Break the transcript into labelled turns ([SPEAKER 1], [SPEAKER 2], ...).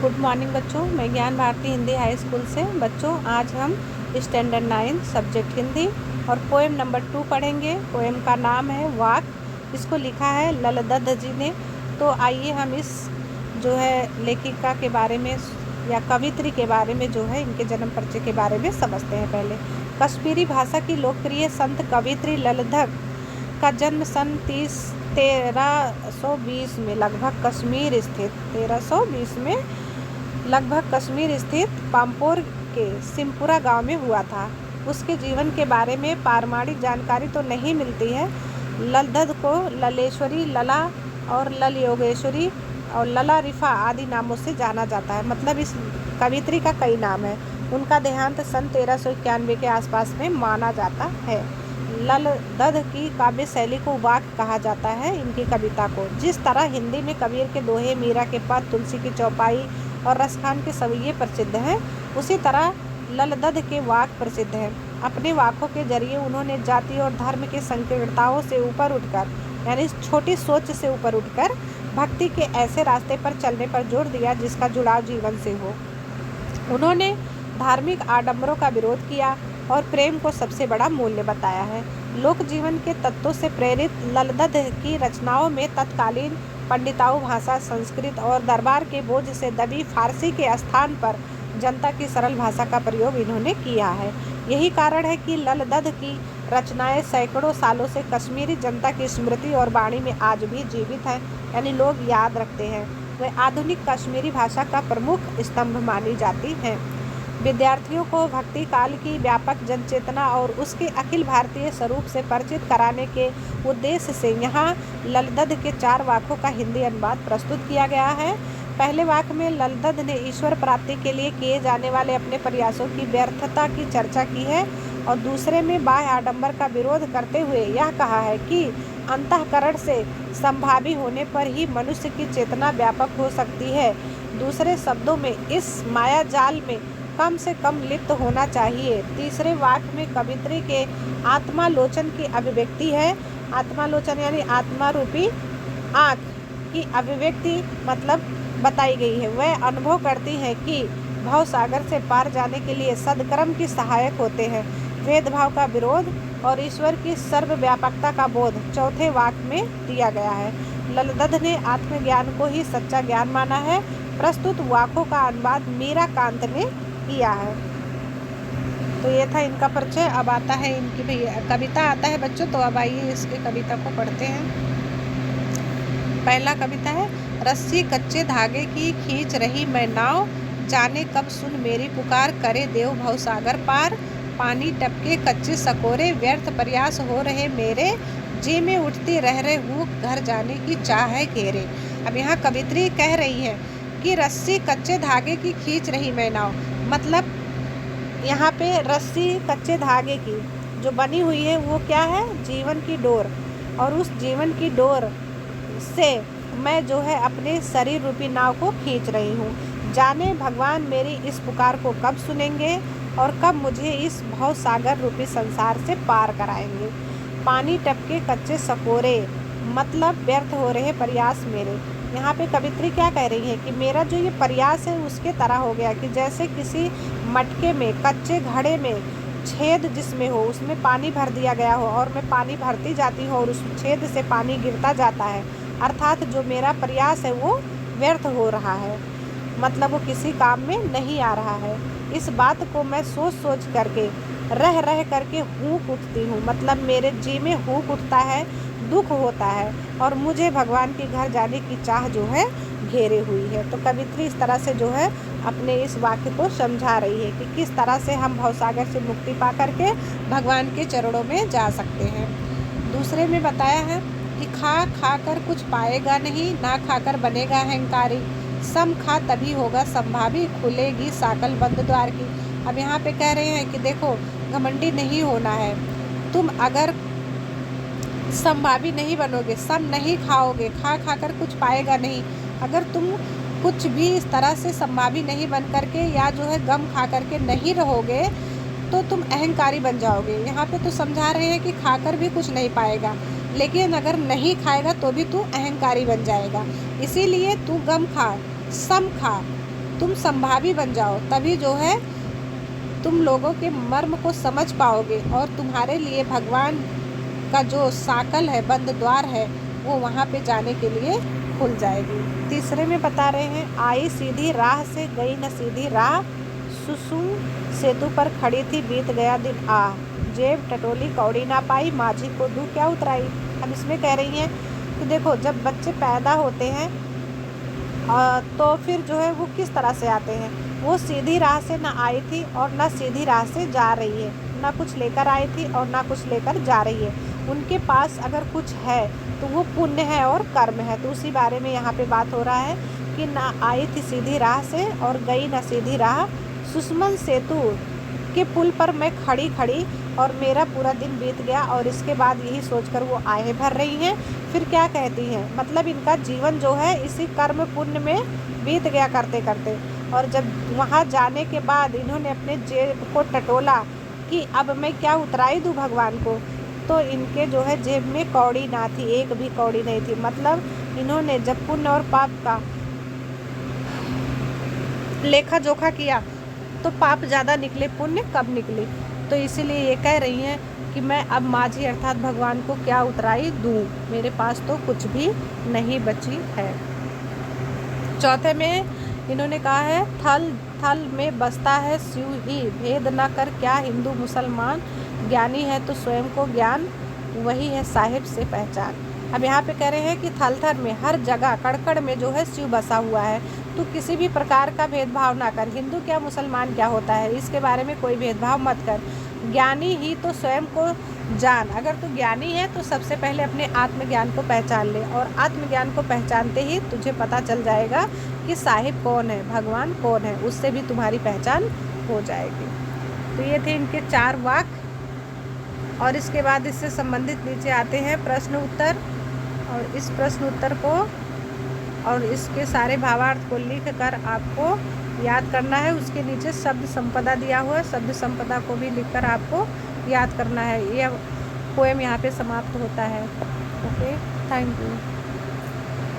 [SPEAKER 1] Good morning बच्चों, मैं ज्ञान भारती हिंदी हाई स्कूल से। बच्चों, आज हम स्टैंडर्ड 9 सब्जेक्ट हिंदी और पोएम नंबर 2 पढ़ेंगे। पोएम का नाम है वाक। इसको लिखा है ललदद जी ने। तो आइए हम इस जो है लेखिका के बारे में या कवित्री के बारे में जो है इनके जन्म परिचय के बारे में समझते हैं। पहले कश्मीरी भाषा की लोकप्रिय संत कवित्री ललदद का जन्म सन 1320 में लगभग कश्मीर स्थित पाम्पोर के सिमपुरा गांव में हुआ था। उसके जीवन के बारे में प्रामाणिक जानकारी तो नहीं मिलती है। ललदद को ललेश्वरी, लला और लल योगेश्वरी और लला रिफा आदि नामों से जाना जाता है। मतलब इस कवित्री का कई नाम है। उनका देहांत सन 1391 के आसपास में माना जाता है। ललदद की काव्य शैली को वाक कहा जाता है। इनकी कविता को जिस तरह हिंदी में कबीर के दोहे, मीरा के पद, तुलसी की चौपाई और रसखान के सवैये प्रसिद्ध हैं, उसी तरह ललदद के वाक प्रसिद्ध हैं। अपने वाकों के जरिए उन्होंने जाति और धर्म की संकीर्णताओं से ऊपर उठकर, यानी छोटी सोच से ऊपर उठकर भक्ति के ऐसे रास्ते पर चलने पर जोर दिया जिसका जुड़ाव जीवन से हो। उन्होंने धार्मिक आडंबरों का विरोध किया और प्रेम को सबसे बड़ा मूल्य बताया है। लोक जीवन के तत्वों से प्रेरित ललदद की रचनाओं में तत्कालीन पंडिताऊ भाषा, संस्कृत और दरबार के बोझ से दबी फारसी के स्थान पर जनता की सरल भाषा का प्रयोग इन्होंने किया है। यही कारण है कि ललदद की रचनाएं सैकड़ों सालों से कश्मीरी जनता की स्मृति और वाणी में आज भी जीवित हैं, यानी लोग याद रखते हैं। वे आधुनिक कश्मीरी भाषा का प्रमुख स्तंभ मानी जाती हैं। विद्यार्थियों को भक्ति काल की व्यापक जनचेतना और उसके अखिल भारतीय स्वरूप से परिचित कराने के उद्देश्य से यहाँ ललदद के 4 वाकों का हिंदी अनुवाद प्रस्तुत किया गया है। पहले वाक में ललदद ने ईश्वर प्राप्ति के लिए किए जाने वाले अपने प्रयासों की व्यर्थता की चर्चा की है और दूसरे में बाह्य आडंबर का विरोध करते हुए यह कहा है कि अंतःकरण से संभावी होने पर ही मनुष्य की चेतना व्यापक हो सकती है। दूसरे शब्दों में इस माया जाल में कम से कम लिप्त होना चाहिए। तीसरे वाक में कवित्री के आत्मालोचन की अभिव्यक्ति है। आत्मालोचन यानी आत्मा रूपी आँख की अभिव्यक्ति मतलब बताई गई है। वह अनुभव करती है कि भव सागर से पार जाने के लिए सद्कर्म की सहायक होते हैं। भेदभाव का विरोध और ईश्वर की सर्वव्यापकता का बोध चौथे वाक में दिया गया है। ललदद ने आत्मज्ञान को ही सच्चा ज्ञान माना है। प्रस्तुत वाकों का अनुवाद मीरा कांत ने किया है। तो ये था इनका परिचय। अब आता है इनकी कविता आता है बच्चों। तो अब आइए इसके कविता को पढ़ते हैं। पहला कविता है, रस्सी कच्चे धागे की खींच रही मैं नाव, जाने कब सुन मेरी पुकार, करे देव भव सागर पार। पानी टपके कच्चे सकोरे, व्यर्थ प्रयास हो रहे मेरे, जी में उठती रह रहे हूँ घर जाने की चाह है घेरे। अब यहाँ कवित्री कह रही है कि रस्सी कच्चे धागे की खींच रही मैं नाव, मतलब यहाँ पे रस्सी कच्चे धागे की जो बनी हुई है वो क्या है, जीवन की डोर। और उस जीवन की डोर से मैं जो है अपने शरीर रूपी नाव को खींच रही हूँ। जाने भगवान मेरी इस पुकार को कब सुनेंगे और कब मुझे इस भव सागर रूपी संसार से पार कराएंगे। पानी टपके कच्चे सकोरे मतलब व्यर्थ हो रहे प्रयास मेरे। यहाँ पे कवित्री क्या कह रही है कि मेरा जो ये प्रयास है उसके तरह हो गया कि जैसे किसी मटके में, कच्चे घड़े में छेद जिसमें हो उसमें पानी भर दिया गया हो और मैं पानी भरती जाती हूँ और उस छेद से पानी गिरता जाता है। अर्थात जो मेरा प्रयास है वो व्यर्थ हो रहा है, मतलब वो किसी काम में नहीं आ रहा है। इस बात को मैं सोच सोच करके रह करके हूँक उठती हूँ, मतलब मेरे जी में हूँक उठता है, दुख होता है और मुझे भगवान के घर जाने की चाह जो है घेरे हुई है। तो कवित्री इस तरह से जो है अपने इस वाक्य को समझा रही है कि किस तरह से हम भवसागर से मुक्ति पा करके भगवान के चरणों में जा सकते हैं। दूसरे में बताया है कि खा कर कुछ पाएगा नहीं, ना खाकर बनेगा अहंकारी, सम खा तभी होगा संभावी, खुलेगी साकल बंद द्वार की। अब यहाँ पे कह रहे हैं कि देखो घमंडी नहीं होना है। तुम अगर संभावी नहीं बनोगे, सम नहीं खाओगे, खा कर कुछ पाएगा नहीं, अगर तुम कुछ भी इस तरह से संभावी नहीं बन करके या जो है गम खा करके नहीं रहोगे तो तुम अहंकारी बन जाओगे। यहाँ पे तो समझा रहे हैं कि खाकर भी कुछ नहीं पाएगा, लेकिन अगर नहीं खाएगा तो भी तू अहंकारी बन जाएगा। इसीलिए तू गम खा, सम खा, तुम संभावी बन जाओ, तभी जो है तुम लोगों के मर्म को समझ पाओगे और तुम्हारे लिए भगवान का जो साकल है, बंद द्वार है, वो वहाँ पे जाने के लिए खुल जाएगी। तीसरे में बता रहे हैं, आई सीधी राह से गई न सीधी राह, सुसुम सेतु पर खड़ी थी बीत गया दिन आह, जेब टटोली कौड़ी ना पाई, माझी को दूं क्या उतराई। अब इसमें कह रही हैं कि देखो, जब बच्चे पैदा होते हैं तो फिर जो है वो किस तरह से आते हैं। वो सीधी राह से ना आई थी और ना सीधी राह से जा रही है, ना कुछ लेकर आई थी और ना कुछ लेकर जा रही है। उनके पास अगर कुछ है तो वो पुण्य है और कर्म है। तो उसी बारे में यहाँ पे बात हो रहा है कि ना आई थी सीधी राह से और गई ना सीधी राह, सुषमन सेतु के पुल पर मैं खड़ी खड़ी और मेरा पूरा दिन बीत गया। और इसके बाद यही सोचकर वो आहें भर रही हैं। फिर क्या कहती हैं, मतलब इनका जीवन जो है इसी कर्म पुण्य में बीत गया करते करते। और जब वहाँ जाने के बाद इन्होंने अपने जेब को टटोला कि अब मैं क्या उतराई दूँ भगवान को, तो इनके जो है जेब में कौड़ी ना थी, एक भी कौड़ी नहीं थी। मतलब इन्होंने जब पुण्य और पाप का लेखा जोखा किया तो पाप ज़्यादा निकले, पुण्य कब निकले। तो इसीलिए ये कह रही हैं कि मैं अब माझी अर्थात भगवान को क्या उतराई दूँ, मेरे पास तो कुछ भी नहीं बची है। चौथे में इन्होंने कहा है, थल थल में बसता है शिव ही, भेद न कर क्या हिंदू मुसलमान, ज्ञानी है तो स्वयं को ज्ञान, वही है साहिब से पहचान। अब यहाँ पे कह रहे हैं कि थल थल में, हर जगह कड़कड़ में जो है शिव बसा हुआ है। तो किसी भी प्रकार का भेदभाव ना कर, हिंदू क्या मुसलमान क्या होता है इसके बारे में कोई भेदभाव मत कर। ज्ञानी ही तो स्वयं को जान, अगर तू ज्ञानी है तो सबसे पहले अपने आत्मज्ञान को पहचान ले, और आत्मज्ञान को पहचानते ही तुझे पता चल जाएगा कि साहिब कौन है, भगवान कौन है, उससे भी तुम्हारी पहचान हो जाएगी। तो ये थे इनके 4 वाक्य। और इसके बाद इससे संबंधित नीचे आते हैं प्रश्न उत्तर, और इस प्रश्न उत्तर को और इसके सारे भावार्थ को लिख कर आपको याद करना है। उसके नीचे शब्द संपदा दिया हुआ है, शब्द संपदा को भी लिखकर आपको याद करना है। यह पोएम यहाँ पे समाप्त होता है। Okay, thank you.